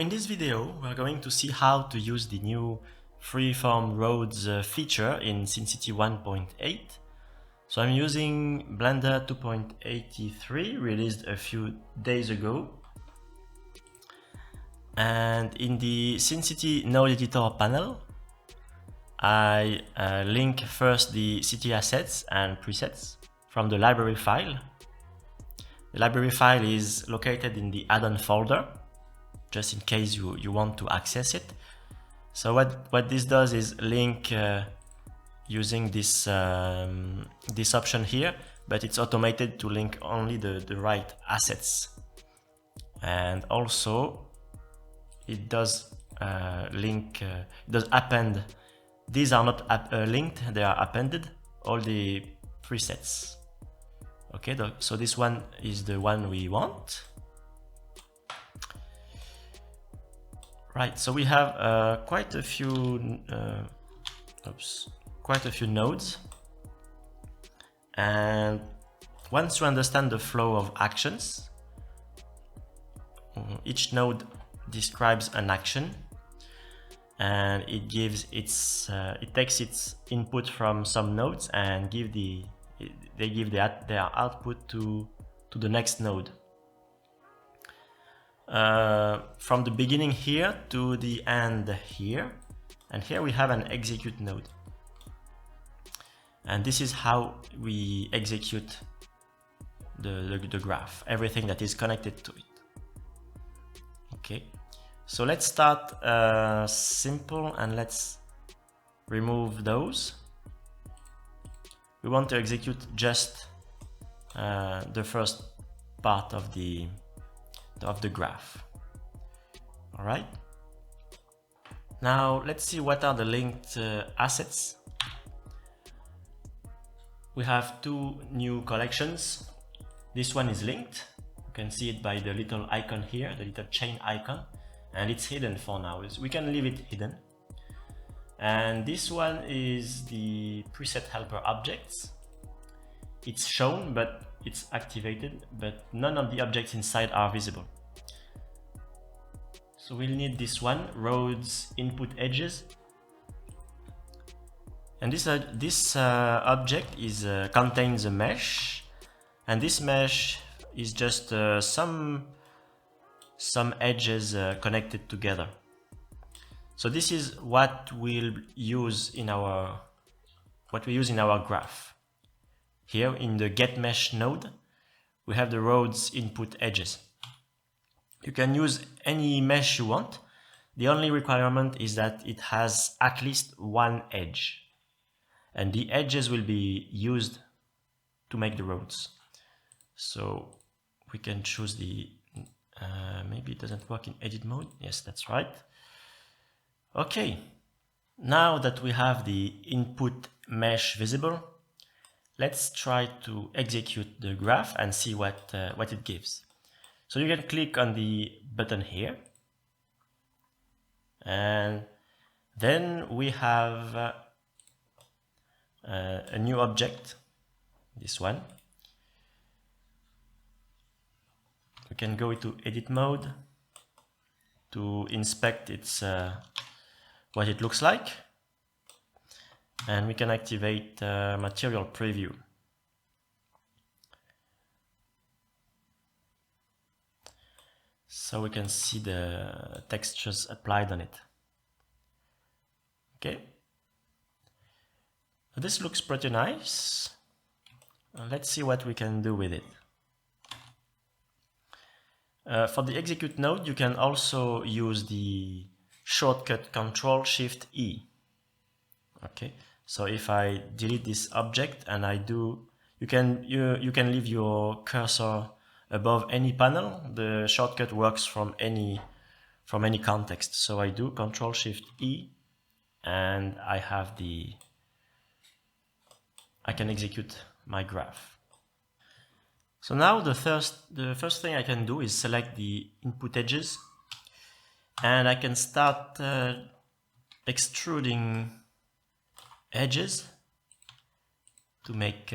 In this video, we're going to see how to use the new freeform roads feature in SceneCity 1.8. So I'm using Blender 2.83, released a few days ago. And in the SceneCity node editor panel, I link first the city assets and presets from the library file. The library file is located in the add-on folder, just in case you want to access it. So what this does is link using this this option here, but it's automated to link only the right assets. And also it does link, it does append. These are not linked, they are appended, all the presets. Okay, so this one is the one we want. Right, so we have quite a few nodes, and once you understand the flow of actions, each node describes an action, and it gives its it takes its input from some nodes and they give their output to the next node. From the beginning here to the end here, and here we have an execute node, and this is how we execute the graph, everything that is connected to it. Okay, so let's start simple and let's remove those. We want to execute just the first part of the graph. All right. Now let's see what are the linked assets. We have two new collections. This one is linked. You can see it by the little icon here, the little chain icon, and it's hidden for now. We can leave it hidden. And this one is the preset helper objects. It's shown, but it's activated, but none of the objects inside are visible. So we'll need this one, roads input edges. And this object contains a mesh, and this mesh is just some edges connected together. So this is what we'll use in our graph. Here in the get mesh node, we have the roads input edges. You can use any mesh you want. The only requirement is that it has at least one edge, and the edges will be used to make the roads. So we can choose the, maybe it doesn't work in edit mode. Yes, that's right. Okay, now that we have the input mesh visible, let's try to execute the graph and see what it gives. So you can click on the button here, and then we have a new object, this one. We can go into edit mode to inspect its what it looks like, and we can activate material preview. So we can see the textures applied on it. Okay, this looks pretty nice. Let's see what we can do with it. For the execute node, you can also use the shortcut Ctrl-Shift-E. Okay, so if I delete this object and I do, you can leave your cursor above any panel. The shortcut works from any context. So I do Ctrl-Shift-E, and I can execute my graph. So now the first thing I can do is select the input edges, and I can start extruding edges to make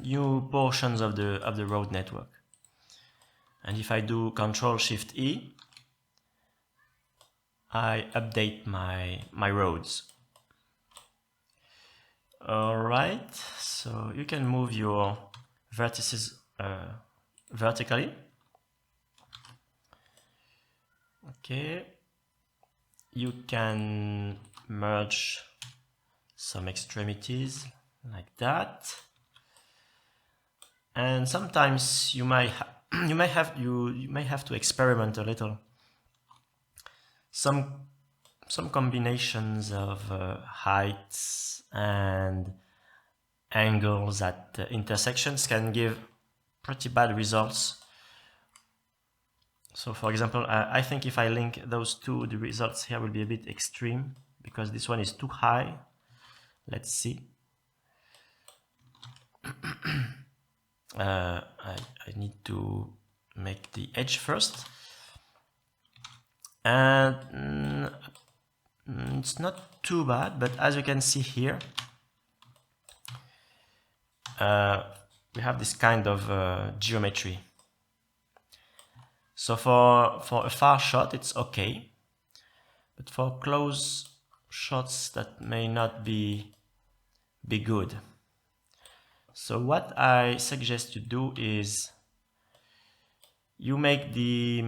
new portions of the road network. And if I do Ctrl-Shift-E, I update my roads. All right, so you can move your vertices vertically. Okay, you can merge some extremities like that, and sometimes you may have to experiment a little. Some combinations of heights and angles at intersections can give pretty bad results. So for example, I think if I link those two, the results here will be a bit extreme because this one is too high. Let's see. I need to make the edge first. And it's not too bad, but as you can see here, we have this kind of geometry. So for a far shot, it's okay, but for close shots, that may not be good. So what I suggest you do is you make the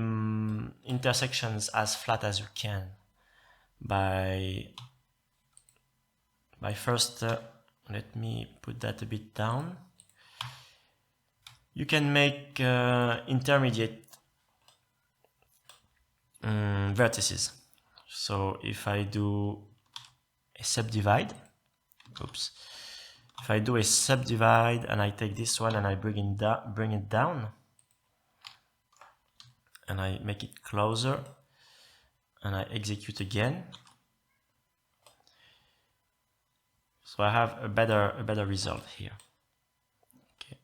intersections as flat as you can by first, let me put that a bit down. You can make intermediate vertices. So if I do a subdivide, oops, if I do a subdivide and I take this one and I bring it down, and I make it closer, and I execute again, so I have a better result here. Okay.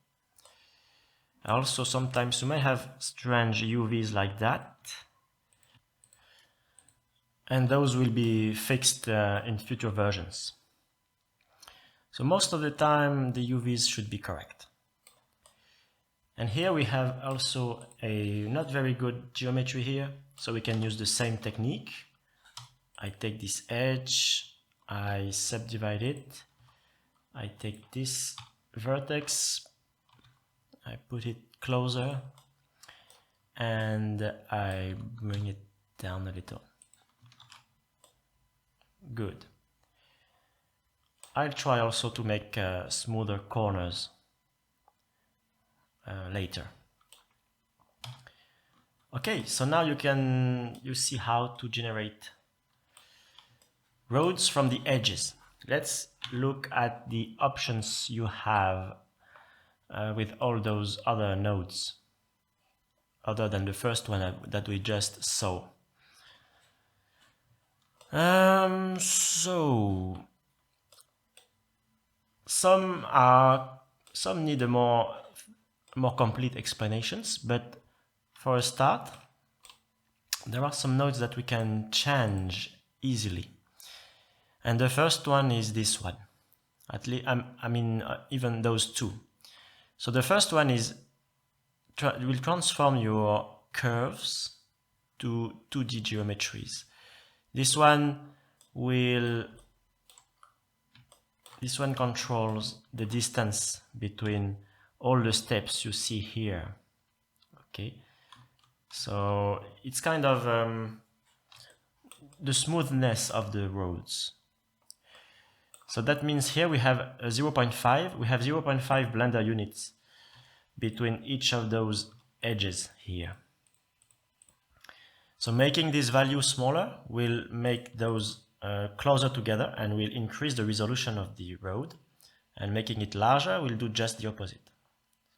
Also, sometimes you may have strange UVs like that, and those will be fixed in future versions. So most of the time the UVs should be correct. And here we have also a not very good geometry here, so we can use the same technique. I take this edge, I subdivide it, I take this vertex, I put it closer, and I bring it down a little. Good. I'll try also to make smoother corners later. Okay, so now you see how to generate roads from the edges. Let's look at the options you have with all those other nodes, other than the first one that we just saw. So some need a more complete explanations, but for a start, there are some nodes that we can change easily. And the first one is this one. At least, even those two. So the first one is will transform your curves to 2D geometries. This one controls the distance between all the steps you see here. Okay, so it's kind of the smoothness of the roads. So that means here we have a 0.5. We have 0.5 Blender units between each of those edges here. So making this value smaller will make those closer together and will increase the resolution of the road. And making it larger will do just the opposite.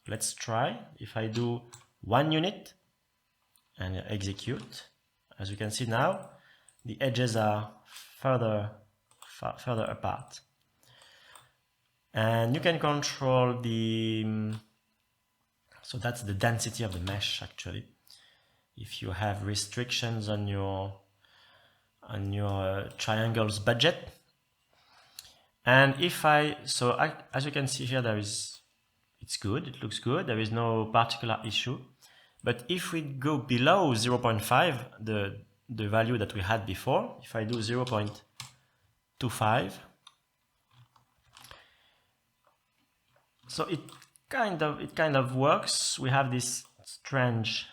Let's try. If I do 1 unit and execute, as you can see now, the edges are further apart. And you can control so that's the density of the mesh actually. If you have restrictions on your triangle's budget. And as you can see here, it's good, it looks good, there is no particular issue. But if we go below 0.5, the value that we had before. If I do 0.25, so it kind of works. We have this strange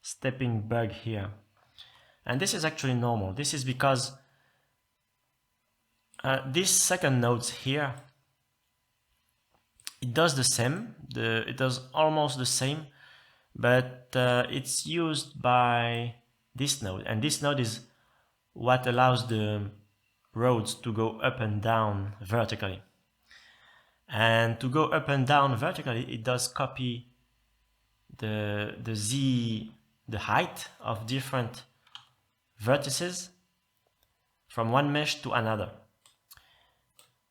stepping bug here, and this is actually normal. This is because this second node here, it does the same. It does almost the same, but it's used by this node, and this node is what allows the roads to go up and down vertically. And to go up and down vertically, it does copy the height of different vertices from one mesh to another.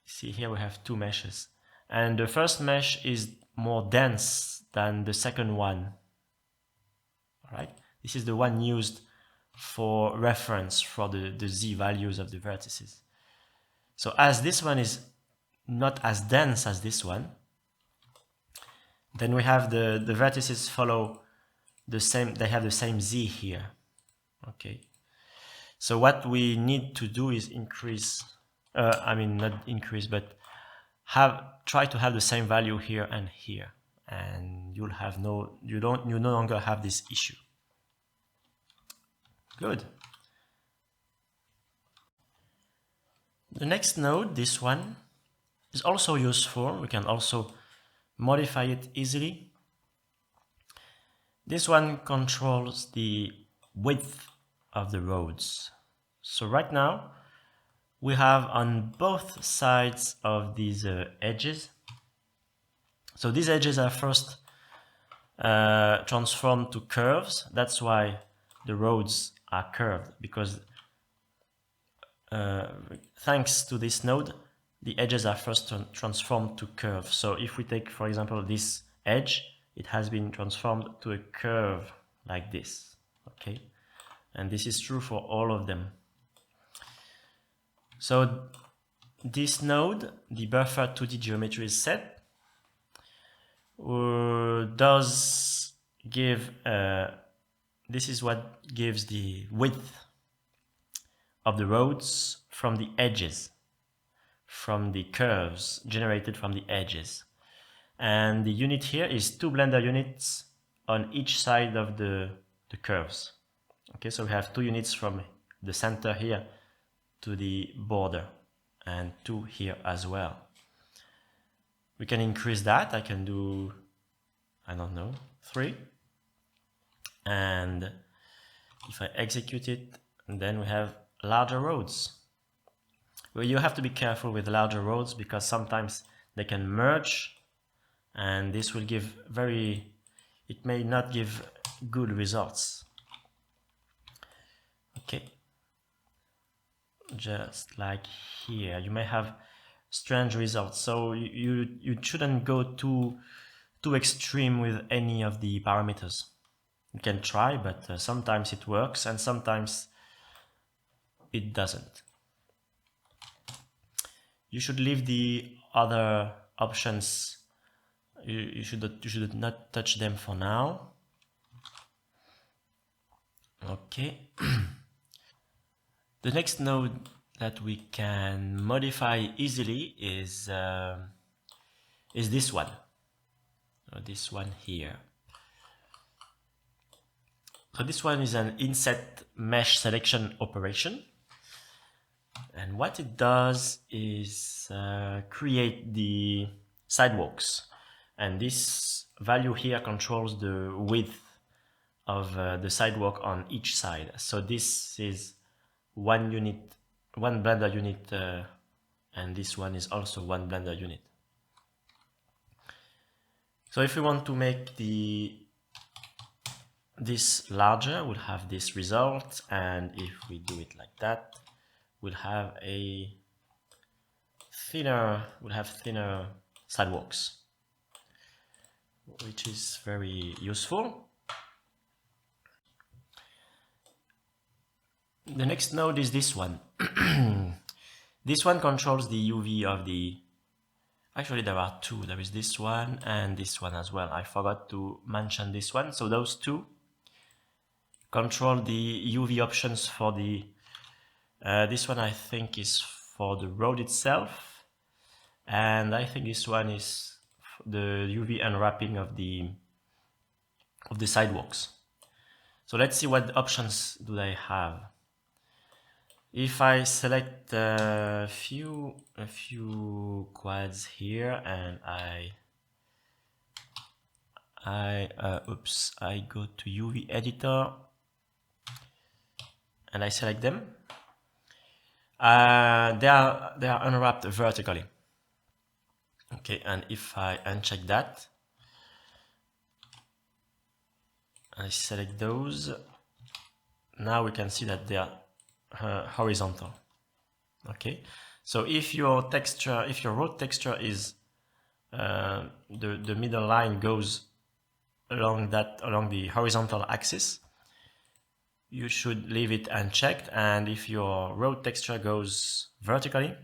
See, here we have two meshes, and the first mesh is more dense than the second one. All right, this is the one used for reference for the z values of the vertices. So as this one is not as dense as this one, then we have the vertices follow the same, they have the same z here. Okay, so what we need to do is increase, not increase, but try to have the same value here and here, and you no longer have this issue. Good. The next node, this one, is also useful. We can also modify it easily. This one controls the width of the roads. So right now we have on both sides of these edges. So these edges are first transformed to curves. That's why the roads are curved, because thanks to this node, the edges are first transformed to curves. So if we take, for example, this edge, it has been transformed to a curve like this. Okay, and this is true for all of them. So this node, the buffer 2D geometry set, does give, this is what gives the width of the roads from the edges, from the curves generated from the edges. And the unit here is 2 Blender units on each side of the curves. Okay, so we have 2 units from the center here to the border, and 2 here as well. We can increase that. I can do, I don't know, 3. And if I execute it, then we have larger roads. Well, you have to be careful with larger roads because sometimes they can merge, and this will give it may not give good results. Okay, just like here, you may have strange results. So you shouldn't go too extreme with any of the parameters. You can try, but sometimes it works and sometimes it doesn't. You should leave the other options. You should not touch them for now. Okay. The next node that we can modify easily is this one. This one here. So this one is an inset mesh selection operation. And what it does is create the sidewalks. And this value here controls the width of the sidewalk on each side. So this is one Blender unit, and this one is also one Blender unit. So if we want to make this larger, we'll have this result, and if we do it like that, we'll have thinner sidewalks, which is very useful. The next node is this one. This one controls the UV of the, actually there are 2, there is this one and this one as well. I forgot to mention this one. So those 2 control the UV options for the, this one I think is for the road itself, and I think this one is the UV unwrapping of the sidewalks. So let's see what options do they have. If I select a few quads here and I go to UV editor and I select them, they are unwrapped vertically. Okay, and if I uncheck that, I select those, now we can see that they are horizontal. Okay, so if your texture, if your road texture is the middle line goes along the horizontal axis, you should leave it unchecked, and if your road texture goes vertically,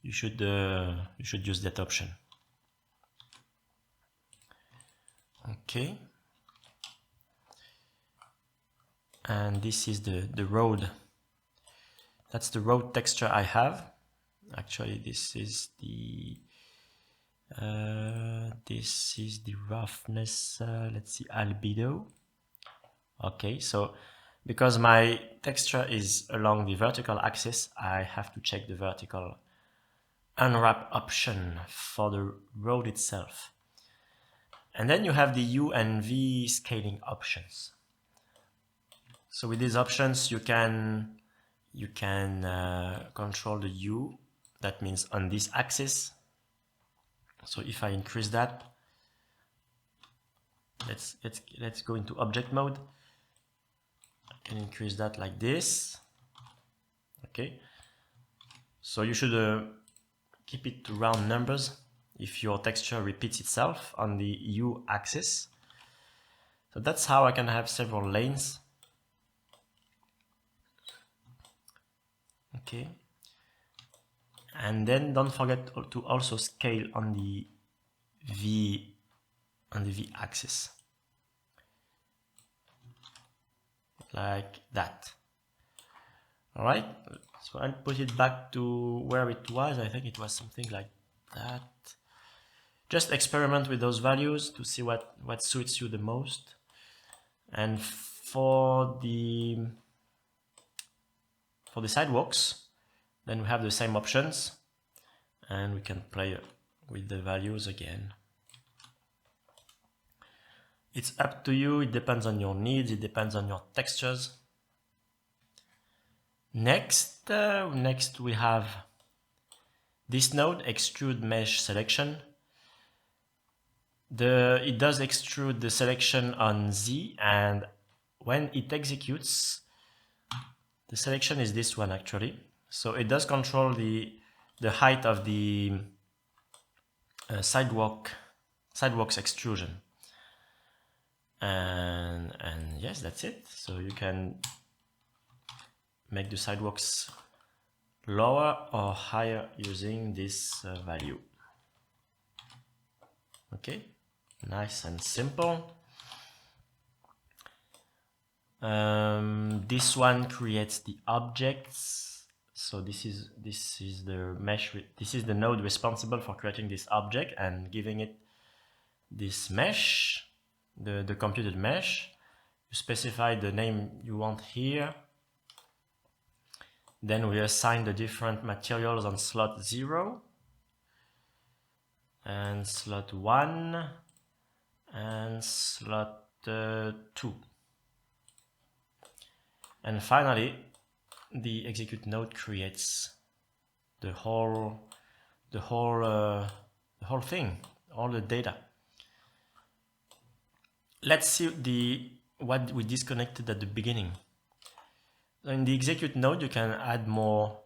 you should use that option. Okay, and this is the road. That's the road texture I have. Actually, this is the roughness. Let's see, albedo. Okay, so because my texture is along the vertical axis, I have to check the vertical unwrap option for the road itself. And then you have the U and V scaling options. So with these options, you can control the U, that means on this axis. So if I increase that, let's go into object mode. I can increase that like this. Okay, so you should keep it to round numbers if your texture repeats itself on the U axis. So that's how I can have several lanes. Okay, and then don't forget to also scale on the V axis, like that. All right, so I'll put it back to where it was. I think it was something like that. Just experiment with those values to see what suits you the most. And for the sidewalks, then we have the same options, and we can play with the values again. It's up to you. It depends on your needs. It depends on your textures. Next we have this node, Extrude Mesh Selection. It does extrude the selection on Z, and when it executes, the selection is this one actually. So it does control the height of the sidewalks extrusion. And yes, that's it. So you can make the sidewalks lower or higher using this value. Okay, nice and simple. This one creates the objects. So this is the mesh. This is the node responsible for creating this object and giving it this mesh, the computed mesh. You specify the name you want here. Then we assign the different materials on slot 0 and slot 1 and slot 2. And finally, the execute node creates the whole thing, all the data. Let's see what we disconnected at the beginning. In the execute node, you can add more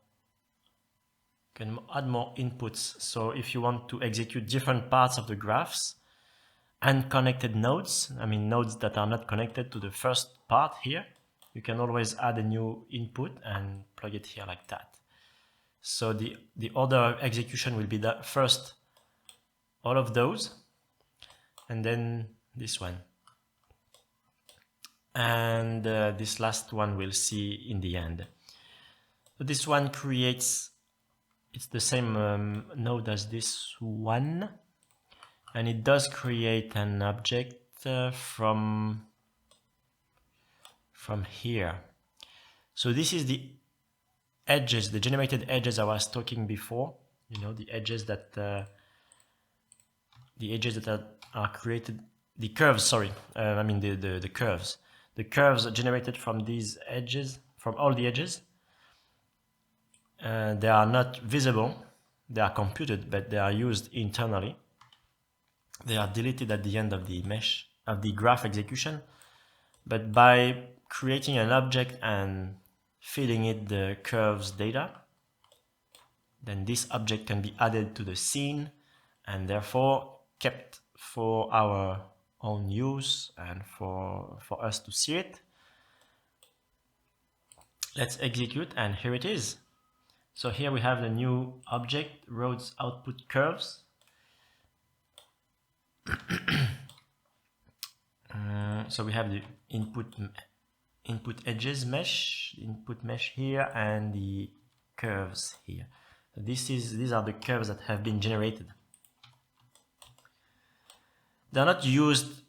inputs. So if you want to execute different parts of the graphs, unconnected nodes, I mean nodes that are not connected to the first part here, you can always add a new input and plug it here like that. So the order of execution will be that first all of those, and then this one. and this last one we'll see in the end. So this one creates, it's the same node as this one, and it does create an object from here. So this is the edges, the generated edges I was talking before. You know, the edges that are created, the curves. Sorry, I mean the curves. The curves are generated from these edges, from all the edges. They are not visible. They are computed, but they are used internally. They are deleted at the end of the mesh, of the graph execution. But by creating an object and feeding it the curves data, then this object can be added to the scene and therefore kept for our own use and for us to see it. Let's execute, and here it is. So here we have the new object, roads output curves. So we have the input edges mesh, input mesh here, and the curves here. So these are the curves that have been generated. They are not used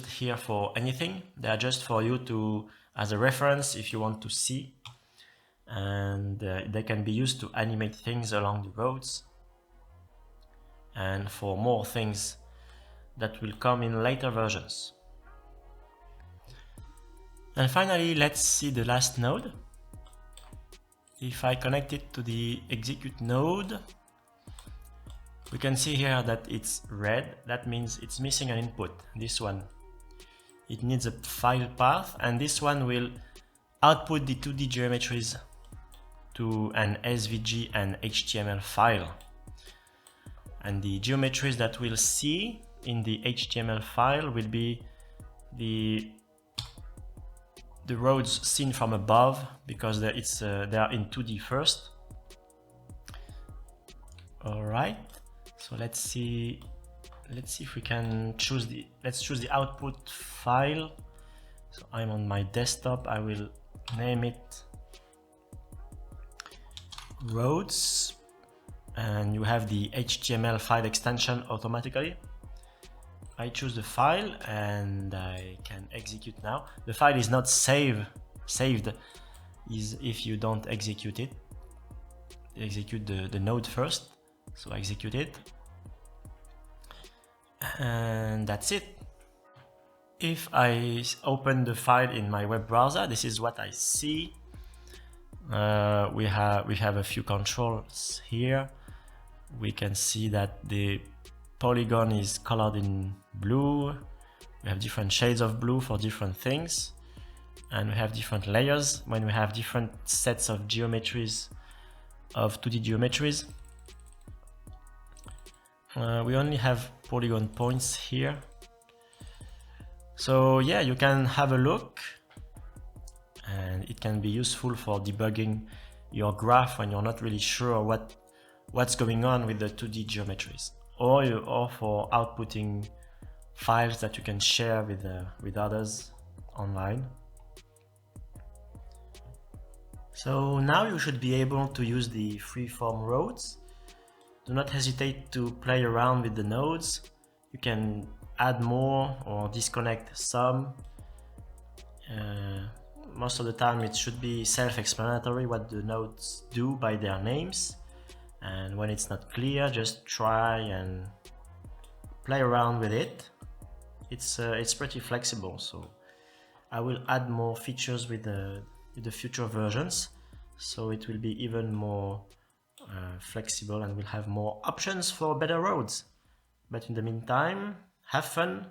here for anything. They are just for you to, as a reference, if you want to see, and they can be used to animate things along the roads and for more things that will come in later versions. And finally, let's see the last node. If I connect it to the execute node, we can see here that it's red. That means it's missing an input. This one, it needs a file path, and this one will output the 2D geometries to an SVG and HTML file. And the geometries that we'll see in the HTML file will be the roads seen from above, because they are in 2D first. All right, so let's see if we can choose let's choose the output file. So I'm on my desktop. I will name it roads, and you have the HTML file extension automatically. I choose the file and I can execute now. The file is not saved if you don't execute it. Execute the node first. So execute it. And that's it. If I open the file in my web browser, this is what I see. We have a few controls here. We can see that the polygon is colored in blue. We have different shades of blue for different things, and we have different layers when we have different sets of geometries, of 2D geometries. We only have polygon points here. So yeah, you can have a look, and it can be useful for debugging your graph when you're not really sure what's going on with the 2D geometries, or for outputting files that you can share with others online. So now you should be able to use the freeform roads. Do not hesitate to play around with the nodes. You can add more or disconnect some. Most of the time it should be self-explanatory what the nodes do by their names. And when it's not clear, just try and play around with it. It's pretty flexible, so I will add more features with the future versions, so it will be even more flexible, and we'll have more options for better roads. But in the meantime, have fun